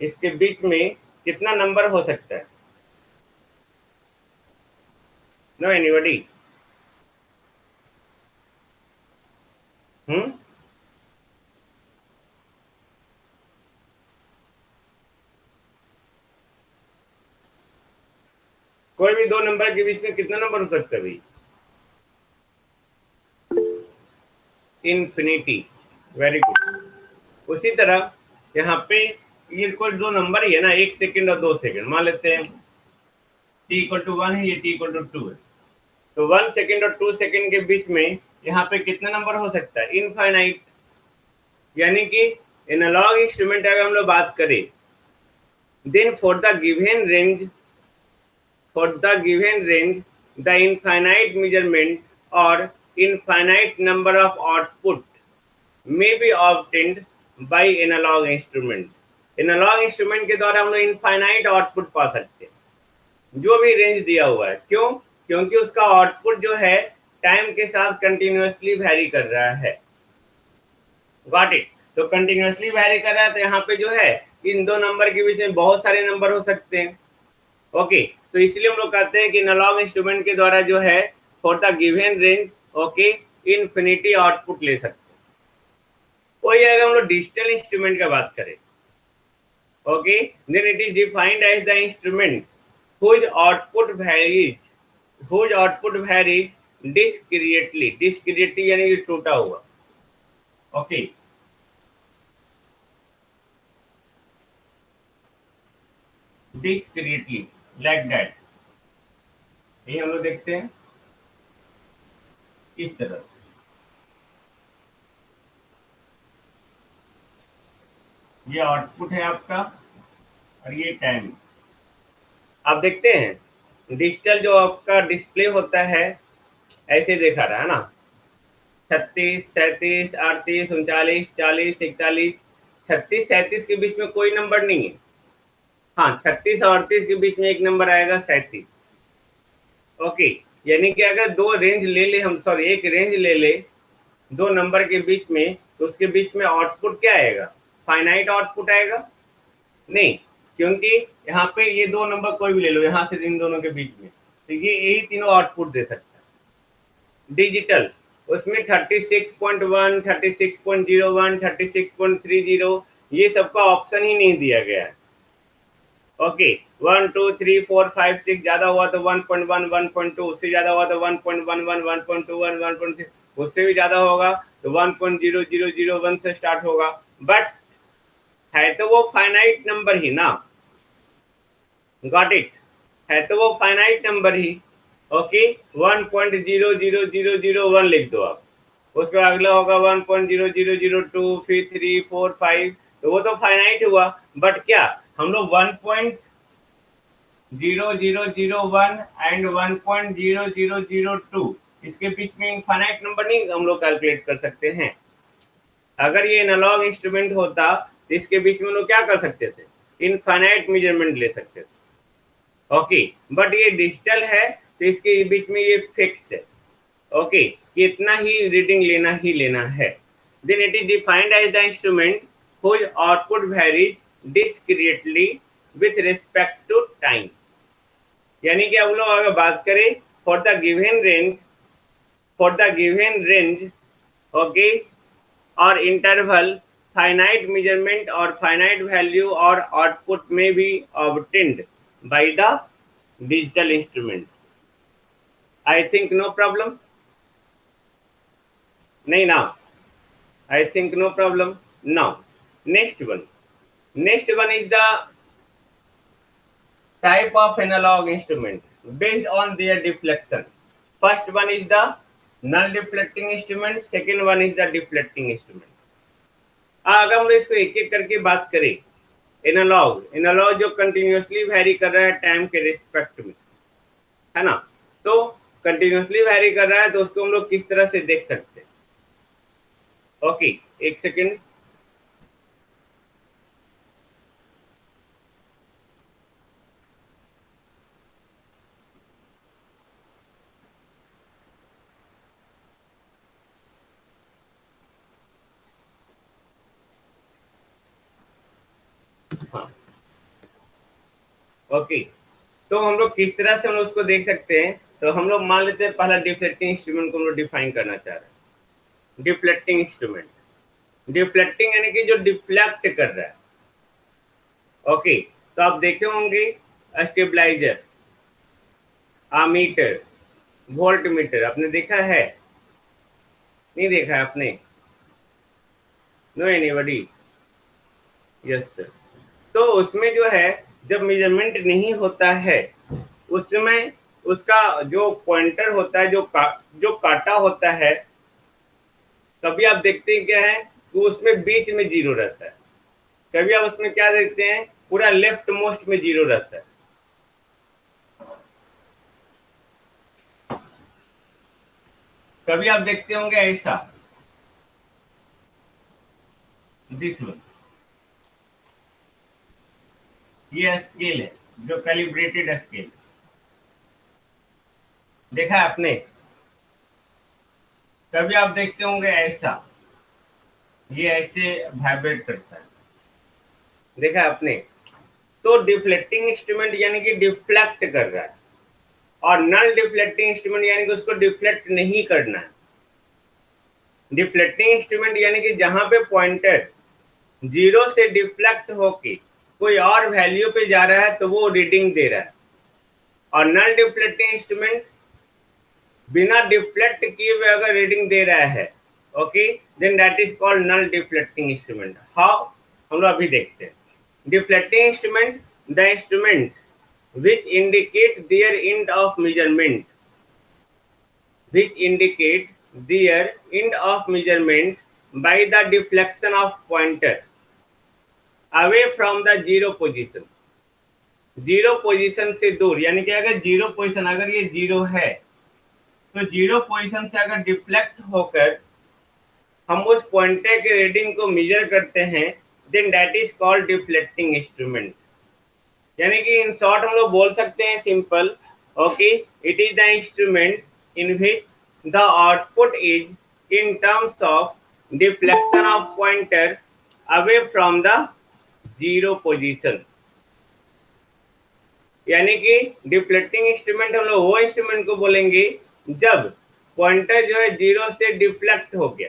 इसके बीच में कितना नंबर हो सकता है? No anybody? कोई भी दो नंबर के बीच में कितना नंबर हो सकता है भाई? इन्फिनिटी। Very good. उसी तरह यहाँ पे ये कोई दो नंबर ही है ना, 1 सेकंड और 2 सेकंड मान लेते हैं। t इक्वल टू 1 है, ये t इक्वल टू 2 है, तो 1 सेकंड और 2 सेकंड के बीच में यहाँ पे कितना नंबर हो सकता है? इनफाइनाइट। यानी कि एनालॉग इंस्ट्रूमेंट अगर हम लोग बात करें, then for the given range the infinite measurement or infinite number of output may be obtained by analog instrument। Analog instrument के द्वारा हम लोग इनफाइनाइट आउटपुट पा सकते हैं जो भी रेंज दिया हुआ है। क्यों? क्योंकि उसका आउटपुट जो है टाइम के साथ कंटिन्यूसली वैरी कर रहा है। Got it? तो कंटिन्यूसली वैरी कर रहा है, तो यहाँ पे जो है इन दो नंबर के बीच में बहुत सारे नंबर हो सकते हैं। ओके, तो इसलिए हम लोग कहते हैं कि एनालॉग इंस्ट्रूमेंट के द्वारा जो है for the given range, okay, infinity output ले सकते हैं। वही अगर हम लोग डिजिटल इंस्ट्रूमेंट का बात करें, okay, then it is defined as the instrument whose output varies discretely यानी कि टूटा हुआ। ओके, discretely like that, ये हम लोग देखते हैं इस तरह। ये आउटपुट है आपका और ये टाइम। आप देखते हैं डिजिटल जो आपका डिस्प्ले होता है ऐसे देखा रहा है ना, 36, 37, 38, 39, 40, 41, 36, 37 के बीच में कोई नंबर नहीं है। हाँ, 36 और 38 के बीच में एक नंबर आएगा 37। ओके, यानी कि अगर दो रेंज ले ले हम, सॉरी एक रेंज ले ले दो नंबर के बीच में, तो उसके बीच में आउटपुट क्या आएगा? फाइनाइट आउटपुट आएगा? नहीं, क्योंकि यहाँ पे ये दो नंबर कोई भी ले लो यहाँ से इन दोनों के बीच में, तो ये यही तीनों आउटपुट दे सकता है। डिजिटल उसमें 36.1, 36.01, 36.30 ये सबका ऑप्शन ही नहीं दिया गया है। ओके, 1 2 3 4 5 6 ज्यादा हुआ तो 1.1 1.2, उससे ज्यादा हुआ तो 1.11 1.21 1.3, उससे भी ज्यादा होगा तो 1.0001 से स्टार्ट होगा। बट है तो वो फाइनाइट नंबर ही ना, गॉट इट, है तो वो फाइनाइट नंबर ही। ओके, 1.00001 लिख दो आप, उसके बाद अगला होगा 1.0002, फिर 3 4 5, तो वो तो फाइनाइट हुआ। बट क्या हम लोग 1.0001 एंड 1.0002 इसके बीच में इनफाइनाइट नंबर नहीं हम लोग कैलकुलेट कर सकते हैं? अगर ये एनालॉग इंस्ट्रूमेंट होता तो इसके बीच में लोग क्या कर सकते थे, इनफाइनाइट मेजरमेंट ले सकते थे। ओके, बट ये डिजिटल है तो इसके बीच में ये फिक्स है। ओके, कि इतना ही रीडिंग लेना ही लेना है। Then it is defined as the instrument whose output varies discretely with respect to time. यानी कि हम लोग अगर बात करें for the given range, for the given range, okay, और interval, finite measurement or finite value or output may be obtained by the digital instrument. I think no problem. नहीं ना, I think no problem. Now next one, next one is the type of analog instrument based on their deflection. First one is the null deflecting instrument, second one is the deflecting instrument. अगर हम इसको एक एक करके बात करें, analogue, analogue जो continuously very कर रहा है टाइम के रिस्पेक्ट में, है ना, तो कंटिन्यूसली वेरी कर रहा है तो उसको हम लोग किस तरह से देख सकते हैं? ओके, एक सेकेंड। हाँ, ओके, तो हम लोग किस तरह से हम लोग उसको देख सकते हैं? तो हम लोग मान लेते हैं पहला डिफ्लेक्टिंग इंस्ट्रूमेंट को हम लोग डिफाइन करना चाह रहे हैं। डिफ्लेक्टिंग इंस्ट्रूमेंट, डिफ्लेक्टिंग यानी कि जो डिफ्लेक्ट कर रहा है। ओके, तो आप देखे होंगे स्टेबलाइजर, आमीटर, वोल्ट मीटर, आपने देखा है? नहीं देखा है आपने? No anybody? Yes sir. तो उसमें जो है जब मेजरमेंट नहीं होता है उस समय उसका जो पॉइंटर होता है, जो काटा होता है, कभी आप देखते हैं क्या है कि उसमें बीच में जीरो रहता है, कभी आप उसमें क्या देखते हैं पूरा लेफ्ट मोस्ट में जीरो रहता है। कभी आप देखते होंगे ऐसा, दिस वन, ये स्केल है जो कैलिब्रेटेड स्केल, देखा है आपने? कभी आप देखते होंगे ऐसा, ये ऐसे वाइब्रेट करता है, देखा है आपने? तो डिफ्लेक्टिंग इंस्ट्रूमेंट यानी कि डिफ्लेक्ट कर रहा है, और नल डिफ्लेक्टिंग इंस्ट्रूमेंट यानी कि उसको डिफ्लेक्ट नहीं करना है। डिफ्लेक्टिंग इंस्ट्रूमेंट यानी कि जहां पे पॉइंटर जीरो से डिफ्लेक्ट होके कोई और वैल्यू पे जा रहा है तो वो रीडिंग दे रहा है। और नल डिफ्लेक्टिंग इंस्ट्रूमेंट बिना डिफ्लेक्ट किए हुए अगर रीडिंग दे रहा है, okay, then that is called null deflecting instrument. How, हम लोग अभी देखते हैं। Deflecting instrument, the instrument which indicate their end of measurement, which indicate their end of measurement by the deflection of pointer away from the zero position, zero position से दूर। यानी कि अगर जीरो पोजीशन, अगर ये जीरो है तो zero position से अगर डिफ्लेक्ट होकर हम उस पॉइंटर के रीडिंग को मेजर करते हैं, then that is called deflecting instrument. यानी कि इन शॉर्ट हम लोग बोल सकते हैं simple, okay, it is the instrument in which the output is in terms of deflection of pointer away from the zero position. यानी कि डिफ्लेक्टिंग इंस्ट्रूमेंट हम लोग वो इंस्ट्रूमेंट को बोलेंगे जब पॉइंटर जो है जीरो से डिफ्लेक्ट हो गया,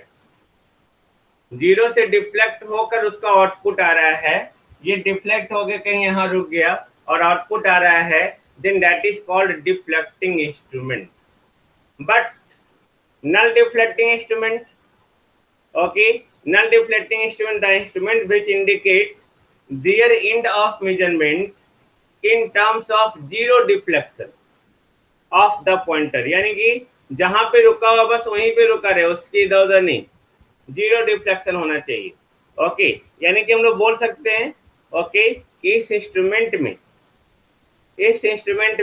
जीरो से डिफ्लेक्ट होकर उसका आउटपुट आ रहा है, ये डिफ्लेक्ट हो गया कहीं यहाँ रुक गया, और आउटपुट आ रहा है, then that is called deflecting instrument. But null deflecting instrument, okay, null deflecting instrument, the instrument which indicate their end of measurement in terms of zero deflection of the pointer, यानी कि जहां पे रुका हुआ बस वहीं पे रुका रहे, उसकी इधर उधर नहीं, जीरो डिफ्लेक्शन होना चाहिए. ओके, यानी कि हम लोग बोल सकते हैं ओके कि इस इंस्ट्रूमेंट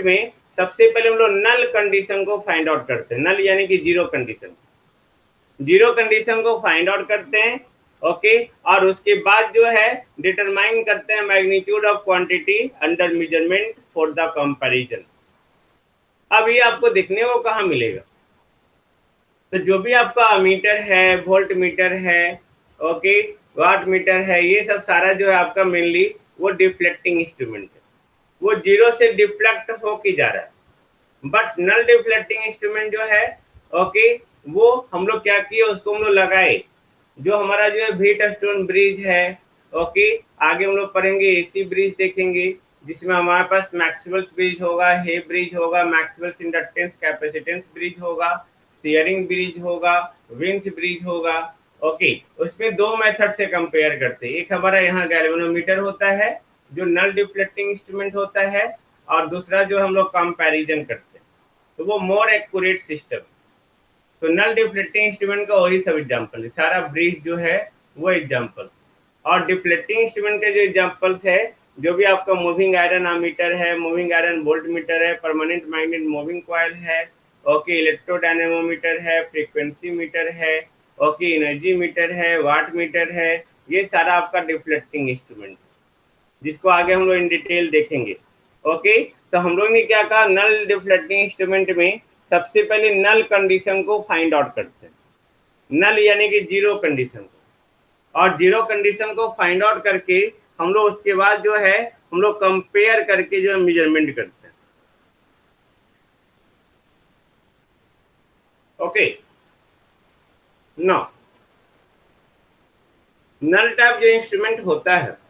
में सबसे पहले हम लोग नल कंडीशन को फाइंड आउट करते हैं. नल यानी कि जीरो कंडीशन को फाइंड आउट करते हैं. ओके, और उसके बाद जो है डिटरमाइन करते हैं magnitude of quantity under measurement for the comparison. अब ये आपको देखने को कहाँ मिलेगा? तो जो भी आपका अमीटर है, वोल्ट मीटर है, ओके, वाट मीटर है, ये सब सारा जो है आपका मेनली वो डिफ्लेक्टिंग इंस्ट्रूमेंट है. वो जीरो से डिफ्लेक्ट होके जा रहा है. बट नल डिफ्लेक्टिंग इंस्ट्रूमेंट जो है ओके, वो हम लोग क्या किए, उसको हम लोग लगाए. जो हमारा जो है व्हीटस्टोन ब्रिज है, ओके, आगे हम लोग पढ़ेंगे एसी ब्रिज देखेंगे, जिसमें हमारे पास मैक्सवेल्स ब्रिज होगा, हे ब्रिज होगा, मैक्सवेल्स इंडक्टेंस कैपेसिटेंस ब्रिज होगा, शेयरिंग ब्रिज होगा, विंस ब्रिज होगा. ओके, उसमें दो मेथड से कंपेयर करते हैं. एक हमारा यहाँ गैल्वेनोमीटर होता है जो नल डिफ्लेक्टिंग इंस्ट्रूमेंट होता है, और दूसरा जो हम लोग कंपैरिजन करते हैं, तो वो मोर एक्यूरेट सिस्टम. तो नल डिफ्लेक्टिंग इंस्ट्रूमेंट का वही सब एग्जांपल है, सारा ब्रिज जो है वो एग्जांपल. और डिफ्लेक्टिंग इंस्ट्रूमेंट के जो एग्जांपल्स है, जो भी आपका मूविंग आयरन अमीटर है, मूविंग आयरन वोल्ट मीटर है, परमानेंट मैग्नेट मूविंग कॉइल है, ओके, इलेक्ट्रोडायनेमोमीटर है, फ्रीक्वेंसी मीटर है, ओके, एनर्जी मीटर है, वाट मीटर है, ये सारा आपका डिफ्लेक्टिंग इंस्ट्रूमेंट, जिसको आगे हम लोग इन डिटेल देखेंगे. ओके, तो हम लोग ने क्या कहा, नल डिफ्लेक्टिंग इंस्ट्रूमेंट में सबसे पहले नल कंडीशन को फाइंड आउट करते हैं. नल यानी कि जीरो कंडीशन को, और जीरो कंडीशन को फाइंड आउट करके हम लोग उसके बाद जो है हम लोग कंपेयर करके जो है मेजरमेंट करते हैं. ओके, नो नल टाइप जो इंस्ट्रूमेंट होता है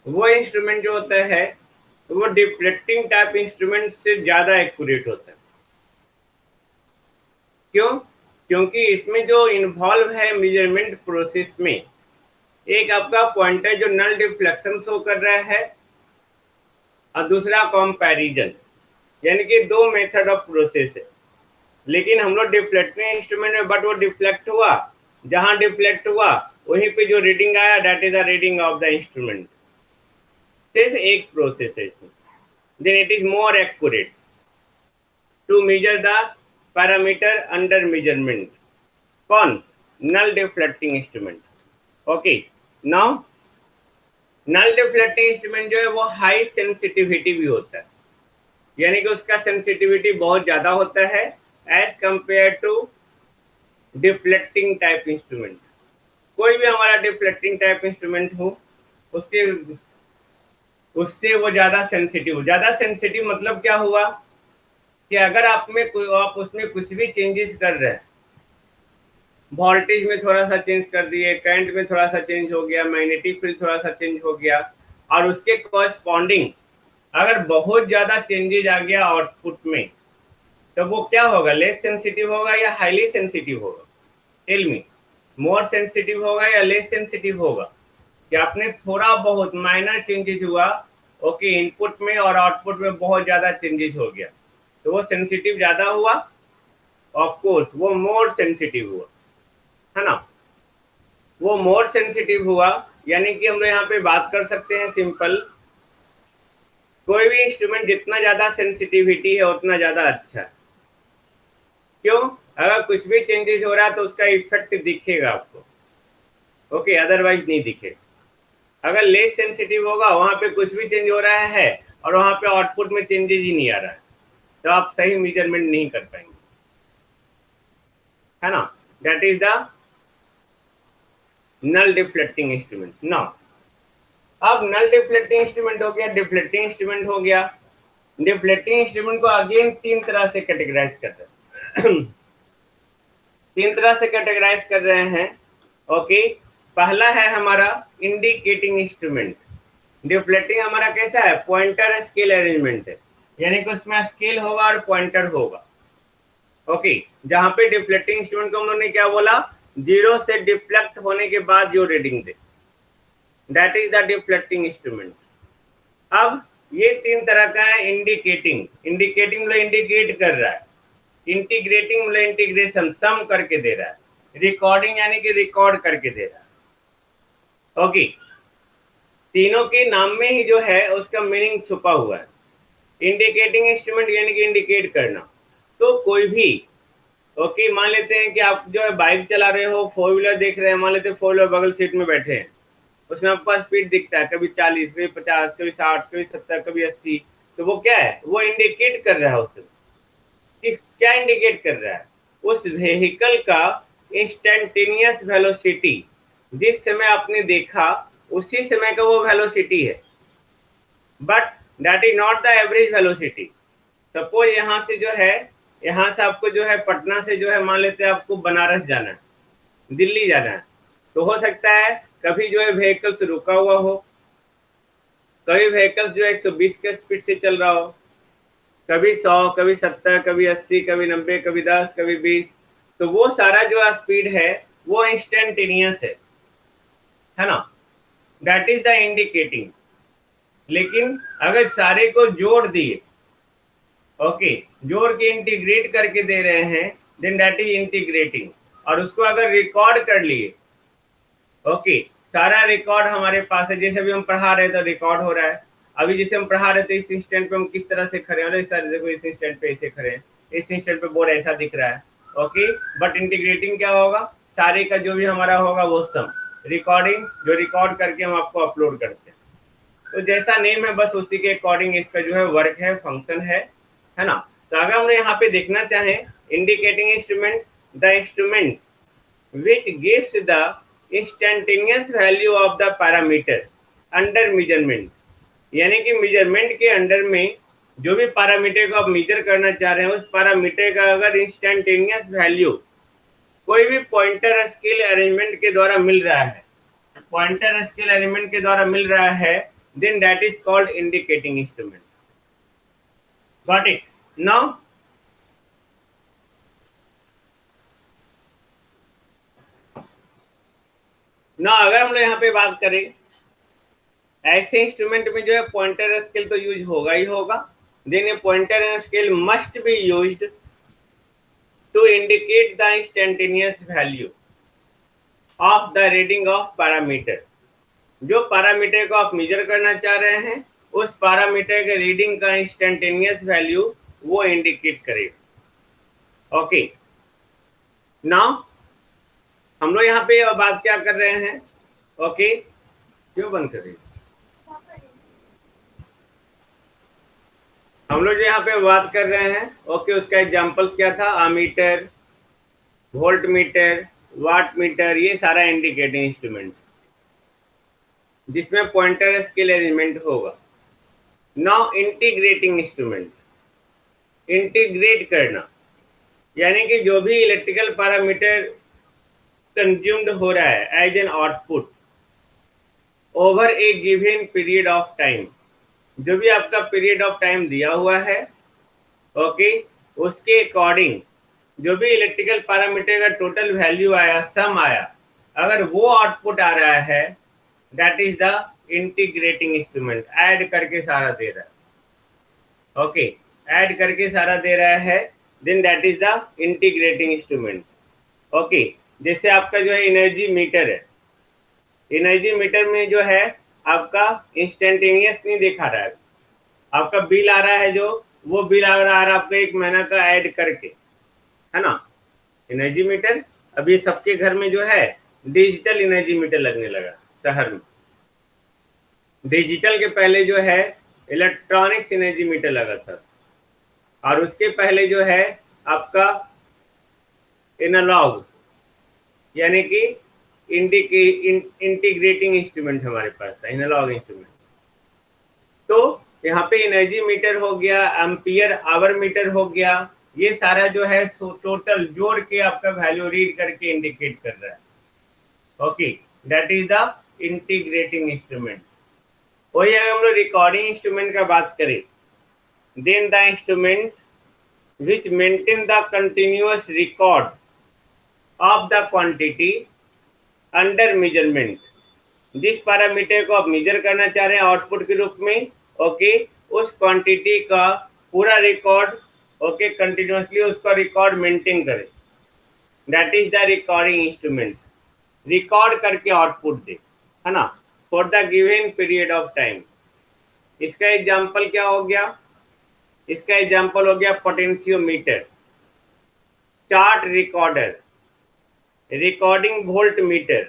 वो इंस्ट्रूमेंट जो होता है वो डिफ्लेक्टिंग टाइप इंस्ट्रूमेंट से ज्यादा एक्यूरेट होता है. क्यों? क्योंकि इसमें जो इन्वॉल्व है मेजरमेंट प्रोसेस में, एक आपका पॉइंटर जो नल डिफ्लेक्शन शो कर रहा है, और दूसरा कंपैरिजन, यानी कि दो मेथड ऑफ प्रोसेस है. लेकिन हम लोग डिफ्लेक्टिंग इंस्ट्रूमेंट में बट वो डिफ्लेक्ट हुआ, जहां डिफ्लेक्ट हुआ वहीं पे जो रीडिंग आया that is the reading of the instrument. सिर्फ एक प्रोसेस है इसमें. Then it is more accurate to measure the parameter under measurement. कौन? Null deflecting instrument. Okay, now null deflecting instrument जो है वो हाई सेंसिटिविटी भी होता है, यानी कि उसका सेंसिटिविटी बहुत ज्यादा होता है as compare to deflecting type instrument. कोई भी हमारा डिफ्लेक्टिंग टाइप इंस्ट्रूमेंट हो उससे वो ज्यादा सेंसिटिव मतलब क्या हुआ कि अगर आप उसमें कुछ भी चेंजेस कर रहे हैं, वोल्टेज में थोड़ा सा चेंज कर दिए, करंट में थोड़ा सा चेंज हो गया, मैग्नेटिक फील्ड थोड़ा सा चेंज हो गया, और उसके कॉरस्पॉन्डिंग अगर बहुत ज्यादा चेंजेज आ गया आउटपुट में, तो वो क्या होगा, लेस सेंसिटिव होगा या हाईली सेंसिटिव होगा? टेल मी, मोर सेंसिटिव होगा या लेस सेंसिटिव होगा? कि आपने थोड़ा बहुत माइनर चेंजेस हुआ ओके इनपुट में और आउटपुट में बहुत ज्यादा चेंजेस हो गया, तो वो सेंसिटिव ज्यादा हुआ? ऑफ कोर्स वो मोर सेंसिटिव हुआ, है ना. वो मोर सेंसिटिव हुआ, यानी कि हम लोग यहाँ पे बात कर सकते हैं सिंपल, कोई भी इंस्ट्रूमेंट जितना ज्यादा सेंसिटिविटी है उतना ज्यादा अच्छा है. क्यों? अगर कुछ भी चेंजेस हो रहा है तो उसका इफेक्ट दिखेगा आपको, ओके, अदरवाइज नहीं दिखेगा. अगर लेस सेंसिटिव होगा, वहां पे कुछ भी चेंज हो रहा है और वहां पे आउटपुट में चेंजेस ही नहीं आ रहा है, तो आप सही मेजरमेंट नहीं कर पाएंगे, है ना. That is the null deflecting instrument. Now अब नल डिफ्लेक्टिंग इंस्ट्रूमेंट हो गया, डिफ्लेक्टिंग इंस्ट्रूमेंट हो गया. डिफ्लेक्टिंग इंस्ट्रूमेंट को अगेन तीन तरह से कैटेगराइज कर रहे हैं तीन तरह से कैटेगराइज कर रहे हैं. ओके, पहला है हमारा इंडिकेटिंग इंस्ट्रूमेंट। डिफ्लेक्टिंग हमारा कैसा है, पॉइंटर स्केल अरेंजमेंट है, यानी कि उसमें स्केल होगा और पॉइंटर होगा। ओके, जहां पे डिफ्लेक्टिंग इंस्ट्रूमेंट को हम लोगों ने क्या बोला, जीरो से डिफ्लेक्ट होने के बाद जो reading they, that is the deflecting instrument. अब ये तीन तरह का है। इंडिकेटिंग, इंडिकेटिंग मतलब इंडिकेट कर रहा है, इंटीग्रेटिंग मतलब इंटीग्रेशन, सम करके दे रहा है, रिकॉर्डिंग यानी कि रिकॉर्ड करके दे रहा है। ओके, तीनों के नाम में ही जो है उसका मीनिंग छुपा हुआ है। इंडिकेटिंग इंस्ट्रूमेंट यानी कि इंडिकेट करना, तो कोई भी ओके, मान लेते हैं कि आप जो है बाइक चला रहे हो, फोर व्हीलर देख रहे हैं, मान लेते हैं फोर व्हीलर बगल सीट में बैठे हैं, उसमें आपका स्पीड दिखता है, कभी 40, कभी 50, कभी 60, कभी 70, कभी 80, तो वो क्या है, वो इंडिकेट कर रहा है उससे। क्या इंडिकेट कर रहा है, उस व्हीकल का इंस्टेंटेनियस वेलोसिटी, जिस समय आपने देखा उसी समय का वो वेलोसिटी है, but that is not the average velocity. Suppose यहाँ से जो है, यहाँ से आपको जो है पटना से जो है मान लेते हैं आपको बनारस जाना है, दिल्ली जाना है, तो हो सकता है कभी जो है व्हीकल्स रुका हुआ हो, कभी व्हीकल्स जो है 120 के स्पीड से चल रहा हो, कभी 100, कभी 70, कभी 80, कभी 90, कभी 10, कभी 20, तो वो सारा जो स्पीड है वो इंस्टेंटेनियस है ना, दैट इज द इंडिकेटिंग। लेकिन अगर सारे को जोड़ दिए, ओके, जोड़ के इंटीग्रेट करके दे रहे हैं, देन दैट इज इंटीग्रेटिंग। और उसको अगर रिकॉर्ड कर लिए, ओके, सारा रिकॉर्ड हमारे पास है, जैसे भी हम पढ़ा रहे तो रिकॉर्ड हो रहा है, अभी जैसे हम पढ़ा रहे थे इस इंस्टेंट पे हम किस तरह से खड़े हैं, सर देखो इस इंस्टेंट पे ऐसे खड़े हैं, इस इंस्टेंट पे बोर्ड ऐसा दिख रहा है। ओके, बट इंटीग्रेटिंग क्या होगा, सारे का जो भी हमारा होगा वो सम, रिकॉर्डिंग जो रिकॉर्ड करके हम आपको अपलोड करते हैं। तो जैसा नेम है बस उसी के अकॉर्डिंग इसका जो है वर्क है, फंक्शन है ना। तो अगर हम यहाँ पे देखना चाहें, indicating instrument, the instrument which gives the instantaneous value of the parameter under measurement, यानी कि मेजरमेंट के अंडर में जो भी पैरामीटर को आप मेजर करना चाह रहे हैं, उस पैरामीटर का अगर इंस्टेंटेनियस वैल्यू कोई भी पॉइंटर स्केल अरेंजमेंट के द्वारा मिल रहा है, पॉइंटर स्केल अरेंजमेंट के द्वारा मिल रहा है, then that is called indicating instrument. Got it now. ना अगर हम लोग यहाँ पे बात करें, ऐसे इंस्ट्रूमेंट में जो है पॉइंटर स्केल तो यूज होगा ही होगा, देन ये pointer scale must be used to indicate the instantaneous value of the reading of parameter. जो पैरामीटर को आप मेजर करना चाह रहे हैं, उस पैरामीटर के रीडिंग का इंस्टेंटेनियस वैल्यू वो इंडिकेट करेगा। ओके, नाउ हम लोग यहाँ पे बात क्या कर रहे हैं, ओके, क्यों बंद कर रही है, हम लोग जो यहाँ पे बात कर रहे हैं, ओके, उसका एग्जांपल्स क्या था, ammeter, volt meter, watt meter, ये सारा इंडिकेटिंग इंस्ट्रूमेंट जिसमें पॉइंटर स्केल अरेंजमेंट होगा। नाउ इंटीग्रेटिंग इंस्ट्रूमेंट, इंटीग्रेट करना, यानी कि जो भी इलेक्ट्रिकल पैरामीटर कंज्यूम्ड हो रहा है as an output over a given period of time, जो भी आपका पीरियड ऑफ टाइम दिया हुआ है, ओके, उसके अकॉर्डिंग जो भी इलेक्ट्रिकल पैरामीटर का टोटल वैल्यू आया, सम आया, अगर वो आउटपुट आ रहा है, that is the integrating instrument. Add करके सारा दे रहा है, ओके, ऐड करके सारा दे रहा है, then that is the integrating instrument. Okay, जैसे आपका जो है एनर्जी मीटर है, एनर्जी मीटर में जो है आपका इंस्टेंटेनियस नहीं दिखा रहा है, आपका बिल आ रहा है, जो वो बिल आ रहा है आपका एक महीना का ऐड करके, है ना। एनर्जी मीटर अभी सबके घर में जो है डिजिटल एनर्जी मीटर लगने लगा शहर में। डिजिटल के पहले जो है इलेक्ट्रॉनिक्स एनर्जी मीटर लगा था, और उसके पहले जो है आपका एनालॉग, यानी कि इंटीग्रेटिंग इंस्ट्रूमेंट हमारे पास था, एनालॉग इंस्ट्रूमेंट। तो यहाँ पे एनर्जी मीटर हो गया, एम्पियर आवर मीटर हो गया, ये सारा जो है टोटल जोड़ के आपका वैल्यू रीड करके इंडिकेट कर रहा है। Okay, that is the integrating instrument. वही अगर हम लोग रिकॉर्डिंग इंस्ट्रूमेंट का बात करें, then the instrument which maintain the continuous record of the quantity under measurement। जिस पैरामीटर को आप मेजर करना चाह रहे हैं आउटपुट के रूप में, ओके, उस क्वांटिटी का पूरा रिकॉर्ड, ओके, कंटिन्यूसली उसका रिकॉर्ड मेंटेन करें, that is the recording instrument. Record करके आउटपुट दे, है ना, for the given period of time. इसका एग्जांपल क्या हो गया? इसका एग्जांपल हो गया potentiometer, chart recorder, recording volt meter,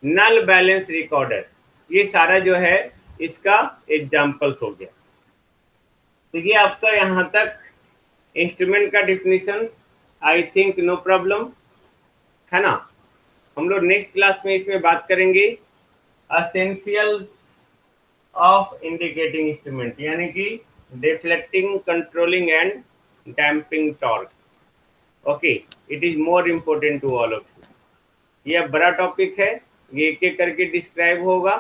null balance recorder. ये सारा जो है इसका एग्जांपल्स हो गया। तो ये आपका यहाँ तक इंस्ट्रूमेंट का definition, I think no problem, है ना। हम लोग नेक्स्ट क्लास में इसमें बात करेंगे एसेंशियल्स ऑफ इंडिकेटिंग इंस्ट्रूमेंट, यानी कि deflecting, controlling and damping torque. Okay, it is more important to all of you. ये बड़ा टॉपिक है, ये एक एक करके डिस्क्राइब होगा।